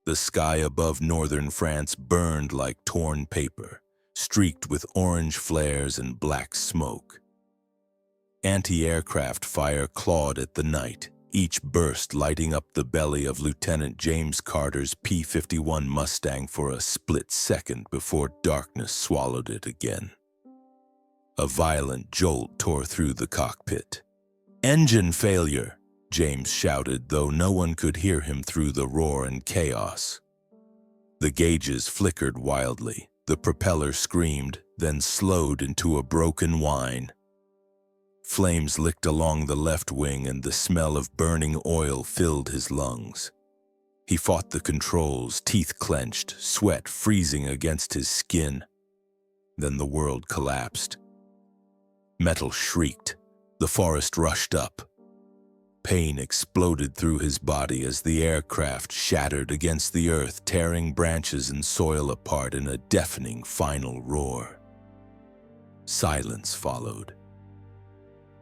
The sky above northern France burned like torn paper, streaked with orange flares and black smoke. Anti-aircraft fire clawed at the night, each burst lighting up the belly of Lieutenant James Carter's P-51 Mustang for a split second before darkness swallowed it again. A violent jolt tore through the cockpit. "Engine failure!" James shouted, though no one could hear him through the roar and chaos. The gauges flickered wildly, the propeller screamed, then slowed into a broken whine. Flames licked along the left wing and the smell of burning oil filled his lungs. He fought the controls, teeth clenched, sweat freezing against his skin. Then the world collapsed. Metal shrieked. The forest rushed up. Pain exploded through his body as the aircraft shattered against the earth, tearing branches and soil apart in a deafening final roar. Silence followed.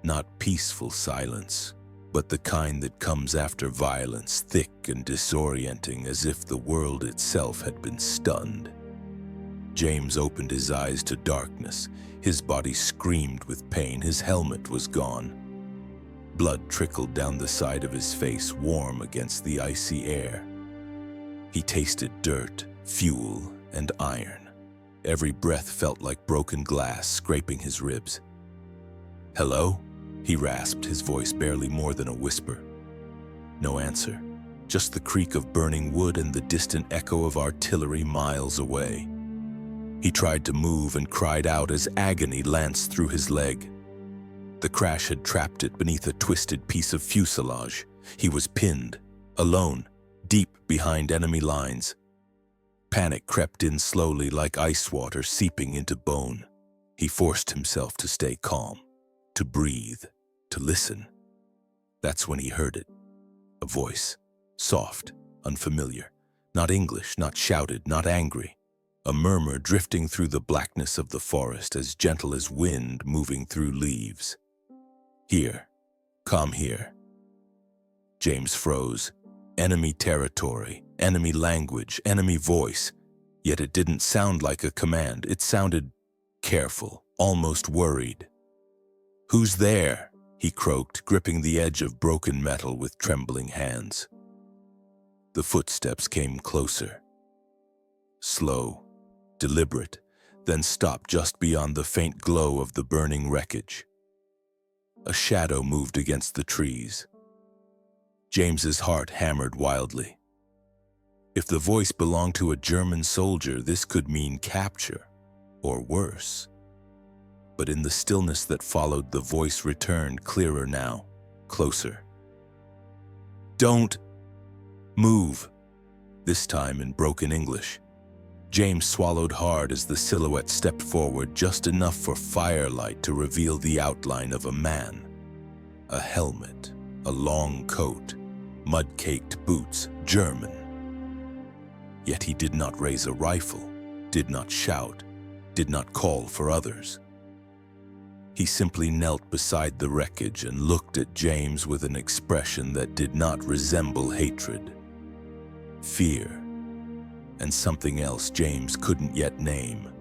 Not peaceful silence, but the kind that comes after violence, thick and disorienting, as if the world itself had been stunned. James opened his eyes to darkness. His body screamed with pain. His helmet was gone. Blood trickled down the side of his face, warm against the icy air. He tasted dirt, fuel, and iron. Every breath felt like broken glass scraping his ribs. "Hello?" he rasped, his voice barely more than a whisper. No answer, just the creak of burning wood and the distant echo of artillery miles away. He tried to move and cried out as agony lanced through his leg. The crash had trapped it beneath a twisted piece of fuselage. He was pinned, alone, deep behind enemy lines. Panic crept in slowly like ice water seeping into bone. He forced himself to stay calm, to breathe, to listen. That's when he heard it. A voice, soft, unfamiliar, not English, not shouted, not angry. A murmur drifting through the blackness of the forest, as gentle as wind moving through leaves. "Here, come here." James froze. Enemy territory, enemy language, enemy voice. Yet it didn't sound like a command. It sounded careful, almost worried. "Who's there?" he croaked, gripping the edge of broken metal with trembling hands. The footsteps came closer. Slow, deliberate, then stopped just beyond the faint glow of the burning wreckage. A shadow moved against the trees. James's heart hammered wildly. If the voice belonged to a German soldier, this could mean capture, or worse. But in the stillness that followed, the voice returned, clearer now, closer. "Don't move," this time in broken English. James swallowed hard as the silhouette stepped forward, just enough for firelight to reveal the outline of a man. A helmet, a long coat, mud-caked boots, German. Yet he did not raise a rifle, did not shout, did not call for others. He simply knelt beside the wreckage and looked at James with an expression that did not resemble hatred. Fear, and something else James couldn't yet name.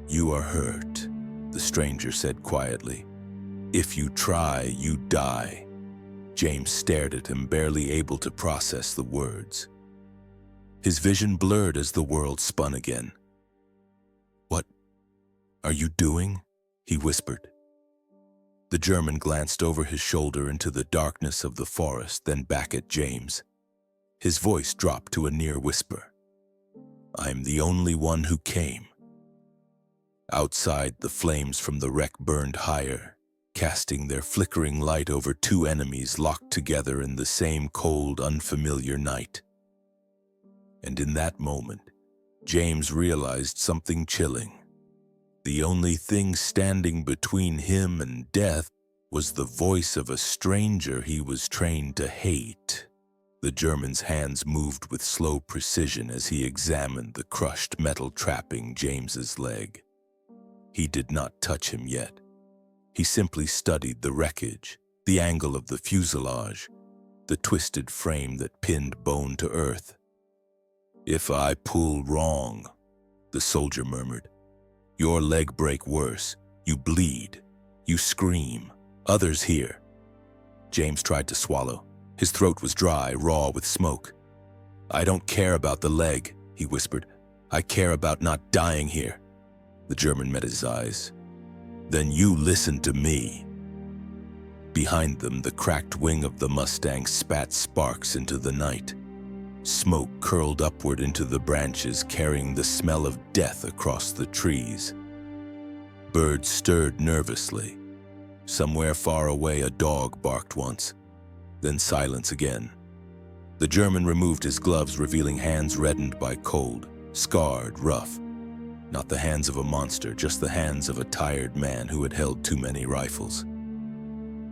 "You are hurt," the stranger said quietly. "If you try, you die." James stared at him, barely able to process the words. His vision blurred as the world spun again. "What are you doing?" he whispered. The German glanced over his shoulder into the darkness of the forest, then back at James. His voice dropped to a near whisper. "I'm the only one who came." Outside, the flames from the wreck burned higher, casting their flickering light over two enemies locked together in the same cold, unfamiliar night. And in that moment, James realized something chilling. The only thing standing between him and death was the voice of a stranger he was trained to hate. The German's hands moved with slow precision as he examined the crushed metal trapping James's leg. He did not touch him yet. He simply studied the wreckage, the angle of the fuselage, the twisted frame that pinned bone to earth. "If I pull wrong," the soldier murmured, "your leg break worse. You bleed. You scream. Others hear." James tried to swallow. His throat was dry, raw with smoke. "I don't care about the leg," he whispered. "I care about not dying here." The German met his eyes. "Then you listen to me." Behind them, the cracked wing of the Mustang spat sparks into the night. Smoke curled upward into the branches, carrying the smell of death across the trees. Birds stirred nervously. Somewhere far away, a dog barked once, then silence again. The German removed his gloves, revealing hands reddened by cold, scarred, rough. Not the hands of a monster, just the hands of a tired man who had held too many rifles.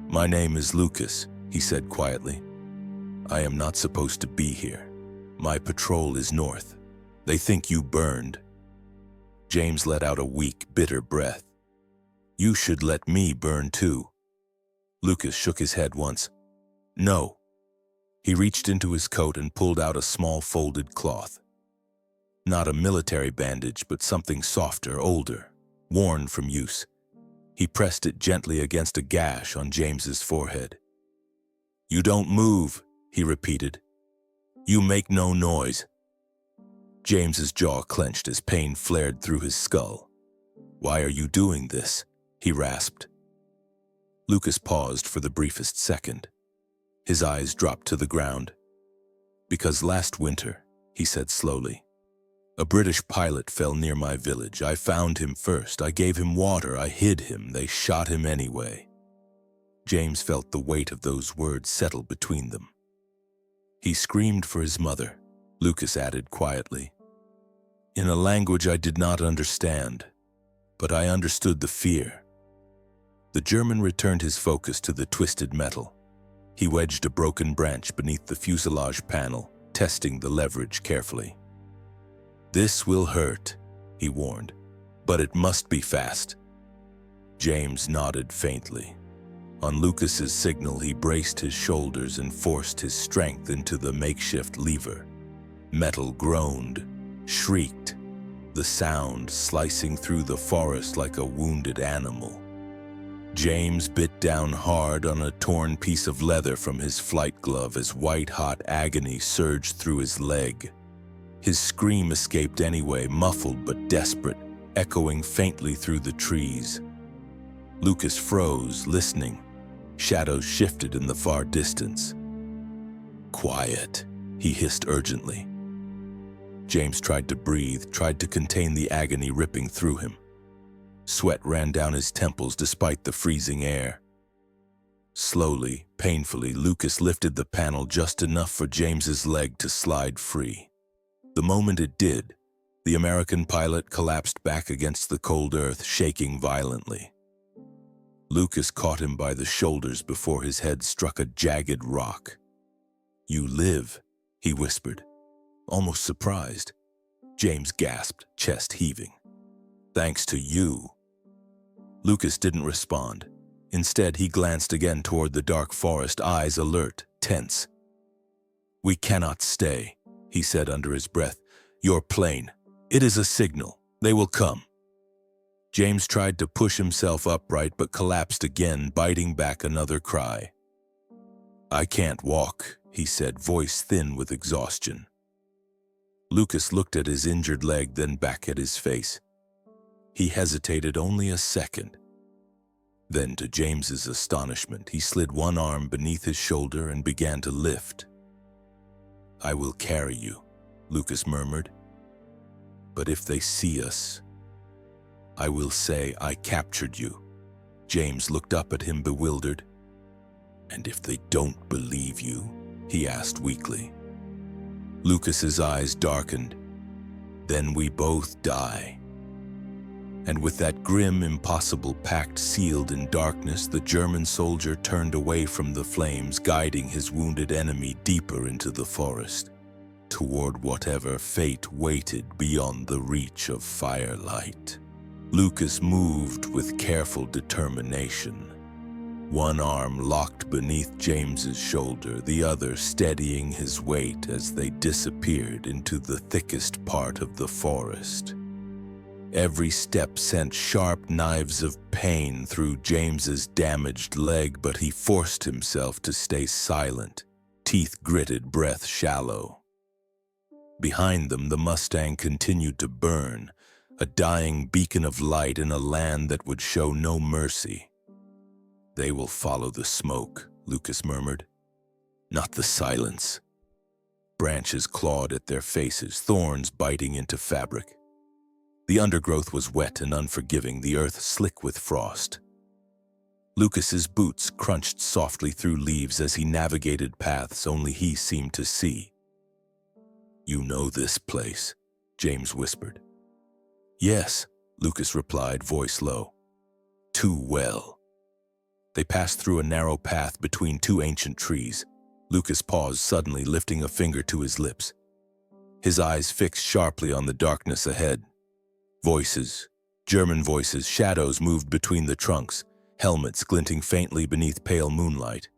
"My name is Lucas," he said quietly. "I am not supposed to be here. My patrol is north. They think you burned." James let out a weak, bitter breath. "You should let me burn too." Lucas shook his head once. "No." He reached into his coat and pulled out a small folded cloth. Not a military bandage, but something softer, older, worn from use. He pressed it gently against a gash on James's forehead. "You don't move," he repeated. "You make no noise." James's jaw clenched as pain flared through his skull. "Why are you doing this?" he rasped. Lucas paused for the briefest second. His eyes dropped to the ground. "Because last winter," he said slowly, "a British pilot fell near my village. I found him first. I gave him water. I hid him. They shot him anyway." James felt the weight of those words settle between them. "He screamed for his mother," Lucas added quietly, "in a language I did not understand, but I understood the fear." The German returned his focus to the twisted metal. He wedged a broken branch beneath the fuselage panel, testing the leverage carefully. "This will hurt," he warned, "but it must be fast." James nodded faintly. On Lucas's signal, he braced his shoulders and forced his strength into the makeshift lever. Metal groaned, shrieked, the sound slicing through the forest like a wounded animal. James bit down hard on a torn piece of leather from his flight glove as white-hot agony surged through his leg. His scream escaped anyway, muffled but desperate, echoing faintly through the trees. Lucas froze, listening. Shadows shifted in the far distance. "Quiet," he hissed urgently. James tried to breathe, tried to contain the agony ripping through him. Sweat ran down his temples despite the freezing air. Slowly, painfully, Lucas lifted the panel just enough for James's leg to slide free. The moment it did, the American pilot collapsed back against the cold earth, shaking violently. Lucas caught him by the shoulders before his head struck a jagged rock. "You live," he whispered, almost surprised. James gasped, chest heaving. "Thanks to you." Lucas didn't respond. Instead, he glanced again toward the dark forest, eyes alert, tense. "We cannot stay," he said under his breath. "Your plane. It is a signal. They will come." James tried to push himself upright but collapsed again, biting back another cry. "I can't walk," he said, voice thin with exhaustion. Lucas looked at his injured leg, then back at his face. He hesitated only a second. Then, to James's astonishment, he slid one arm beneath his shoulder and began to lift. "I will carry you," Lucas murmured. "But if they see us, I will say I captured you." James looked up at him bewildered. "And if they don't believe you?" he asked weakly. Lucas's eyes darkened. "Then we both die." And with that grim, impossible pact sealed in darkness, the German soldier turned away from the flames, guiding his wounded enemy deeper into the forest, toward whatever fate waited beyond the reach of firelight. Lucas moved with careful determination. one arm locked beneath James's shoulder, the other steadying his weight as they disappeared into the thickest part of the forest. Every step sent sharp knives of pain through James's damaged leg, but he forced himself to stay silent, teeth gritted, breath shallow. Behind them, the Mustang continued to burn, a dying beacon of light in a land that would show no mercy. "They will follow the smoke," Lucas murmured, "not the silence." Branches clawed at their faces, thorns biting into fabric. The undergrowth was wet and unforgiving, the earth slick with frost. Lucas's boots crunched softly through leaves as he navigated paths only he seemed to see. "You know this place," James whispered. "Yes," Lucas replied, voice low. "Too well." They passed through a narrow path between two ancient trees. Lucas paused suddenly, lifting a finger to his lips. His eyes fixed sharply on the darkness ahead. Voices, German voices, shadows moved between the trunks, helmets glinting faintly beneath pale moonlight.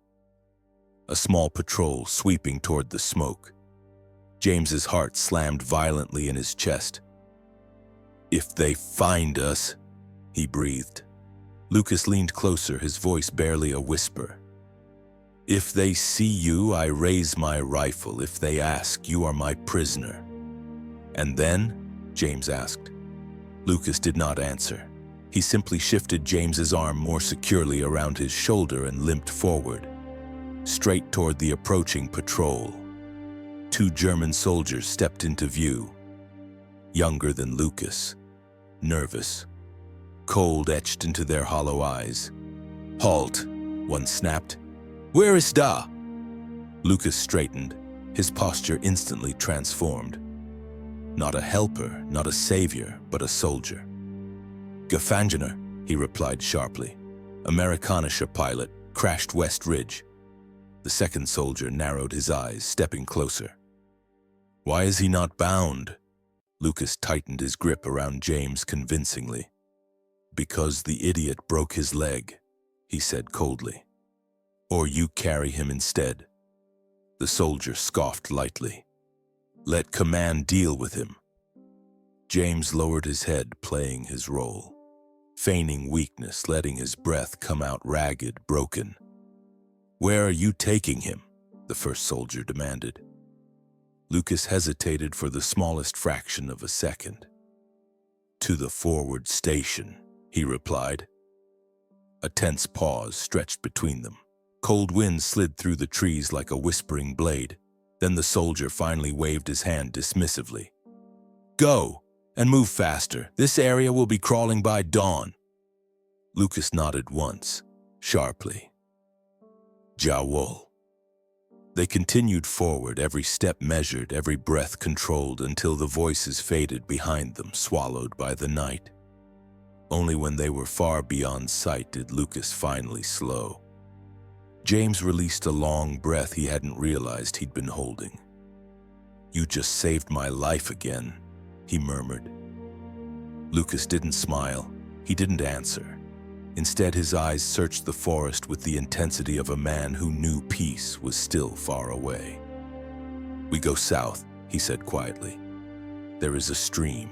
A small patrol sweeping toward the smoke. James's heart slammed violently in his chest. "If they find us," he breathed. Lucas leaned closer, his voice barely a whisper. "If they see you, I raise my rifle. If they ask, you are my prisoner." "And then?" James asked. Lucas did not answer. He simply shifted James's arm more securely around his shoulder and limped forward, straight toward the approaching patrol. Two German soldiers stepped into view, younger than Lucas, nervous, cold etched into their hollow eyes. "Halt," one snapped. "Where is da?" Lucas straightened, his posture instantly transformed. Not a helper, not a savior, but a soldier. "Gefangener," he replied sharply. "Amerikanischer pilot, crashed West Ridge." The second soldier narrowed his eyes, stepping closer. "Why is he not bound?" Lucas tightened his grip around James convincingly. "Because the idiot broke his leg," he said coldly. "Or you carry him instead." The soldier scoffed lightly. "Let command deal with him." James lowered his head, playing his role, feigning weakness, letting his breath come out ragged, broken. "Where are you taking him?" the first soldier demanded. Lucas hesitated for the smallest fraction of a second. "To the forward station," he replied. A tense pause stretched between them. Cold wind slid through the trees like a whispering blade. Then the soldier finally waved his hand dismissively. "Go, and move faster. This area will be crawling by dawn." Lucas nodded once, sharply. "Jawohl." They continued forward, every step measured, every breath controlled, until the voices faded behind them, swallowed by the night. Only when they were far beyond sight did Lucas finally slow. James released a long breath he hadn't realized he'd been holding. "You just saved my life again," he murmured. Lucas didn't smile. He didn't answer. Instead, his eyes searched the forest with the intensity of a man who knew peace was still far away. "We go south," he said quietly. "There is a stream.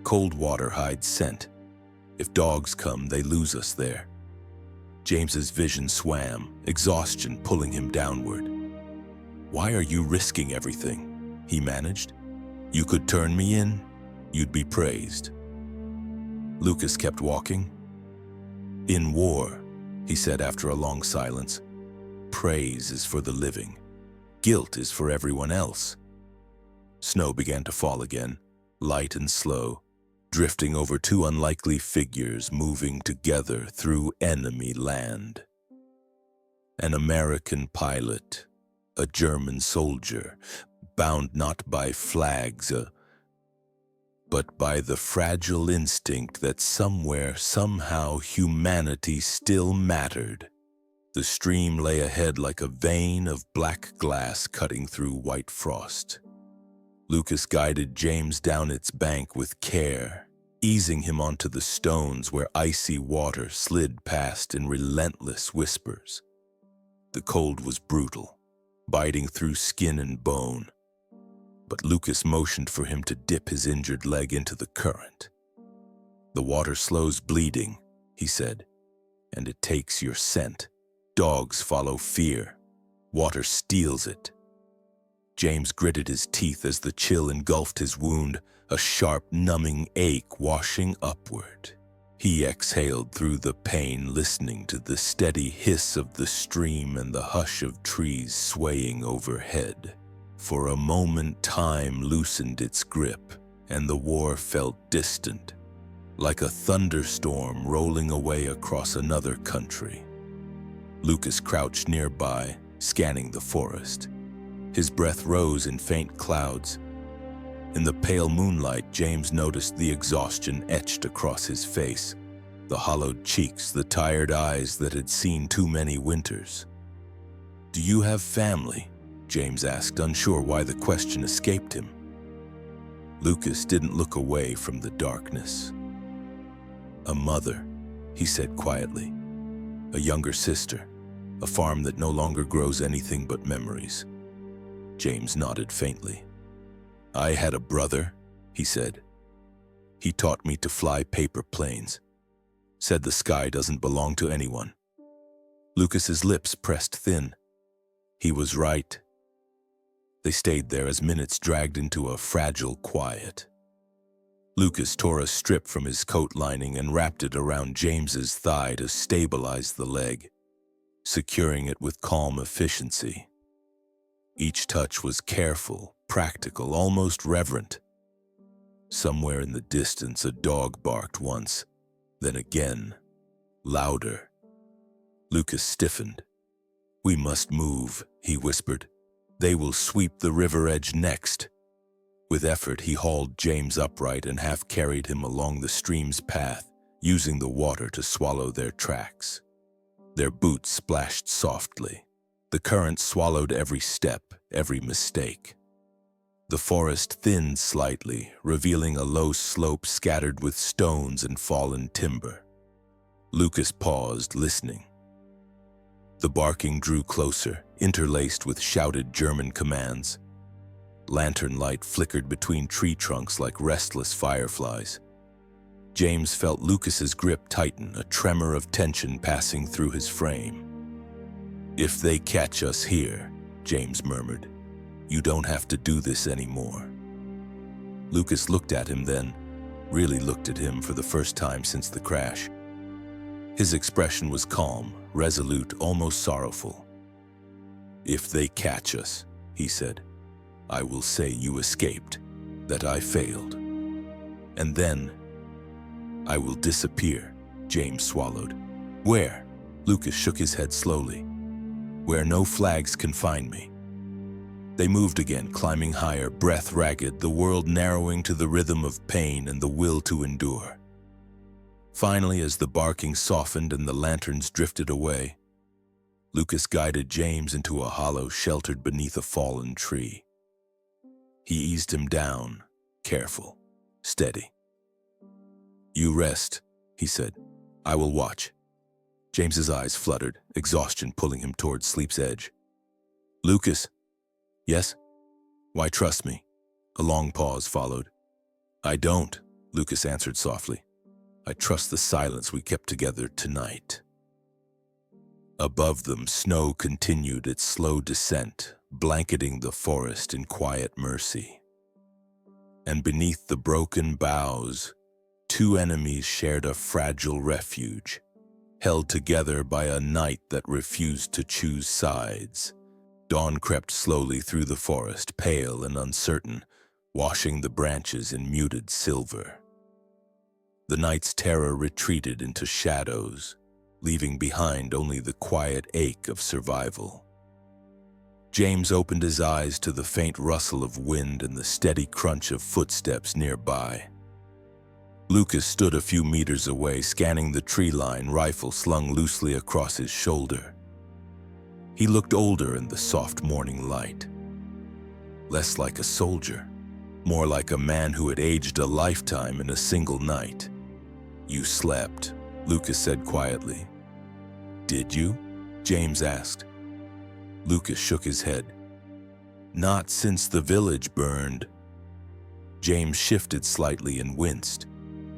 Cold water hides scent. If dogs come, they lose us there." James's vision swam, exhaustion pulling him downward. "Why are you risking everything?" he managed. "You could turn me in. You'd be praised." Lucas kept walking. "In war," he said after a long silence, "praise is for the living. Guilt is for everyone else." Snow began to fall again, light and slow, drifting over two unlikely figures moving together through enemy land. An American pilot, a German soldier, bound not by flags, but by the fragile instinct that somewhere, somehow, humanity still mattered. The stream lay ahead like a vein of black glass cutting through white frost. Lucas guided James down its bank with care, easing him onto the stones where icy water slid past in relentless whispers. The cold was brutal, biting through skin and bone, but Lucas motioned for him to dip his injured leg into the current. "The water slows bleeding," he said, "and it takes your scent. Dogs follow fear. Water steals it." James gritted his teeth as the chill engulfed his wound, a sharp, numbing ache washing upward. He exhaled through the pain, listening to the steady hiss of the stream and the hush of trees swaying overhead. For a moment, time loosened its grip, and the war felt distant, like a thunderstorm rolling away across another country. Lucas crouched nearby, scanning the forest. His breath rose in faint clouds. In the pale moonlight, James noticed the exhaustion etched across his face, the hollowed cheeks, the tired eyes that had seen too many winters. "Do you have family?" James asked, unsure why the question escaped him. Lucas didn't look away from the darkness. "A mother," he said quietly. "A younger sister. A farm that no longer grows anything but memories." James nodded faintly. "I had a brother," he said. "He taught me to fly paper planes. Said the sky doesn't belong to anyone." Lucas's lips pressed thin. He was right. They stayed there as minutes dragged into a fragile quiet. Lucas tore a strip from his coat lining and wrapped it around James's thigh to stabilize the leg, securing it with calm efficiency. Each touch was careful, practical, almost reverent. Somewhere in the distance, a dog barked once, then again, louder. Lucas stiffened. "We must move," he whispered. "They will sweep the river edge next." With effort, he hauled James upright and half-carried him along the stream's path, using the water to swallow their tracks. Their boots splashed softly. The current swallowed every step, every mistake. The forest thinned slightly, revealing a low slope scattered with stones and fallen timber. Lucas paused, listening. The barking drew closer, interlaced with shouted German commands. Lantern light flickered between tree trunks like restless fireflies. James felt Lucas's grip tighten, a tremor of tension passing through his frame. "If they catch us here," James murmured, "you don't have to do this anymore." Lucas looked at him then, really looked at him for the first time since the crash. His expression was calm, resolute, almost sorrowful. "If they catch us," he said, "I will say you escaped, that I failed. And then I will disappear." James swallowed. "Where?" Lucas shook his head slowly. "Where no flags can find me." They moved again, climbing higher, breath ragged, the world narrowing to the rhythm of pain and the will to endure. Finally, as the barking softened and the lanterns drifted away, Lucas guided James into a hollow sheltered beneath a fallen tree. He eased him down, careful, steady. "You rest," he said. "I will watch." James's eyes fluttered, exhaustion pulling him toward sleep's edge. "Lucas." "Yes?" "Why trust me?" A long pause followed. "I don't," Lucas answered softly. "I trust the silence we kept together tonight." Above them, snow continued its slow descent, blanketing the forest in quiet mercy. And beneath the broken boughs, two enemies shared a fragile refuge, held together by a night that refused to choose sides. Dawn crept slowly through the forest, pale and uncertain, washing the branches in muted silver. The night's terror retreated into shadows, leaving behind only the quiet ache of survival. James opened his eyes to the faint rustle of wind and the steady crunch of footsteps nearby. Lucas stood a few meters away, scanning the tree line, rifle slung loosely across his shoulder. He looked older in the soft morning light, less like a soldier, more like a man who had aged a lifetime in a single night. "You slept," Lucas said quietly. "Did you?" James asked. Lucas shook his head. "Not since the village burned." James shifted slightly and winced.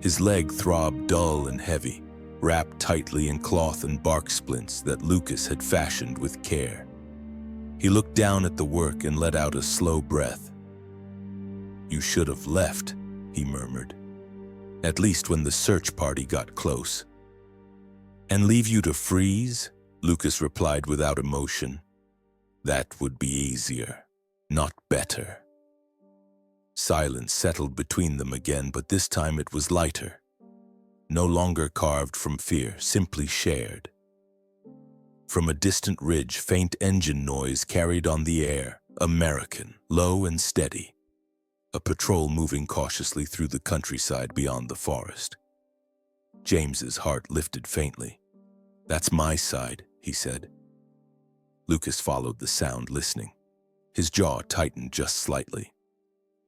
His leg throbbed dull and heavy, wrapped tightly in cloth and bark splints that Lucas had fashioned with care. He looked down at the work and let out a slow breath. "You should have left," he murmured. "At least when the search party got close." "And leave you to freeze?" Lucas replied without emotion. "That would be easier, not better." Silence settled between them again, but this time it was lighter. No longer carved from fear, simply shared. From a distant ridge, faint engine noise carried on the air, American, low and steady. A patrol moving cautiously through the countryside beyond the forest. James's heart lifted faintly. "That's my side," he said. Lucas followed the sound, listening. His jaw tightened just slightly.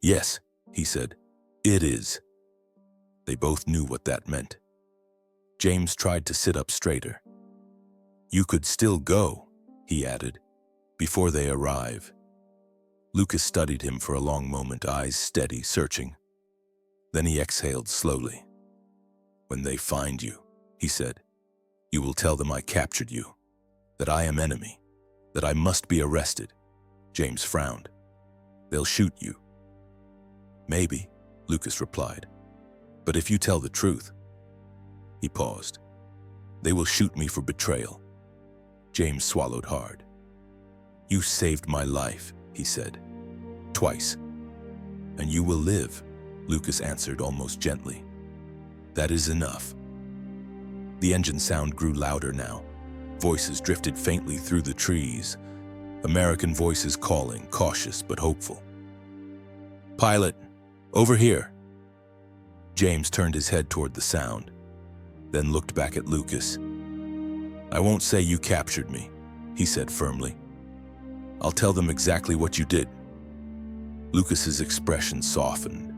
"Yes," he said, "it is." They both knew what that meant. James tried to sit up straighter. "You could still go," he added, "before they arrive." Lucas studied him for a long moment, eyes steady, searching. Then he exhaled slowly. "When they find you," he said, "you will tell them I captured you, that I am enemy, that I must be arrested." James frowned. "They'll shoot you." "Maybe," Lucas replied. "But if you tell the truth—" He paused. "They will shoot me for betrayal." James swallowed hard. "You saved my life," he said. "Twice. And you will live," Lucas answered almost gently. "That is enough." The engine sound grew louder now. Voices drifted faintly through the trees. American voices calling, cautious but hopeful. "Pilot, over here." James turned his head toward the sound, then looked back at Lucas. "I won't say you captured me," he said firmly. "I'll tell them exactly what you did." Lucas's expression softened,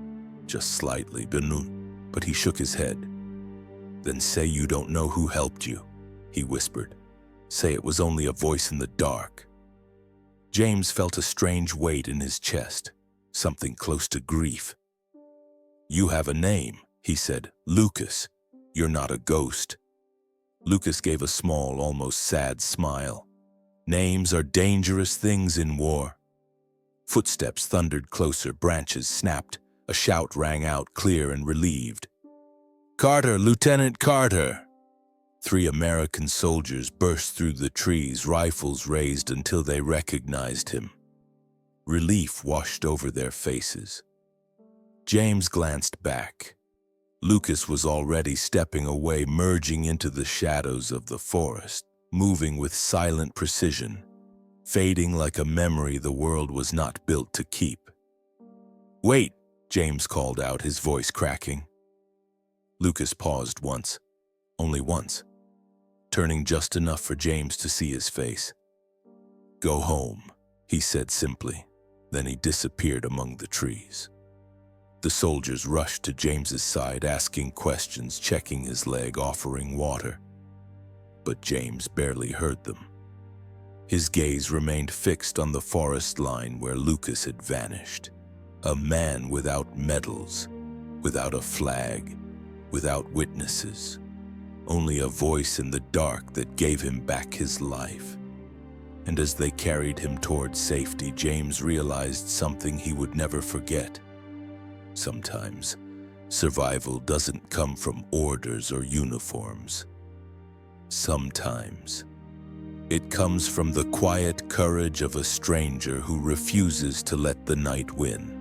just slightly, but he shook his head. "Then say you don't know who helped you," he whispered. "Say it was only a voice in the dark." James felt a strange weight in his chest, something close to grief. "You have a name," he said. "Lucas. You're not a ghost." Lucas gave a small, almost sad smile. "Names are dangerous things in war." Footsteps thundered closer, branches snapped. A shout rang out, clear and relieved. "Carter, Lieutenant Carter!" 3 American soldiers burst through the trees, rifles raised until they recognized him. Relief washed over their faces. James glanced back. Lucas was already stepping away, merging into the shadows of the forest, moving with silent precision, fading like a memory the world was not built to keep. "Wait!" James called out, his voice cracking. Lucas paused once, only once, turning just enough for James to see his face. "Go home," he said simply. Then he disappeared among the trees. The soldiers rushed to James's side, asking questions, checking his leg, offering water. But James barely heard them. His gaze remained fixed on the forest line where Lucas had vanished. A man without medals, without a flag, without witnesses. Only a voice in the dark that gave him back his life. And as they carried him toward safety, James realized something he would never forget. Sometimes, survival doesn't come from orders or uniforms. Sometimes, it comes from the quiet courage of a stranger who refuses to let the night win.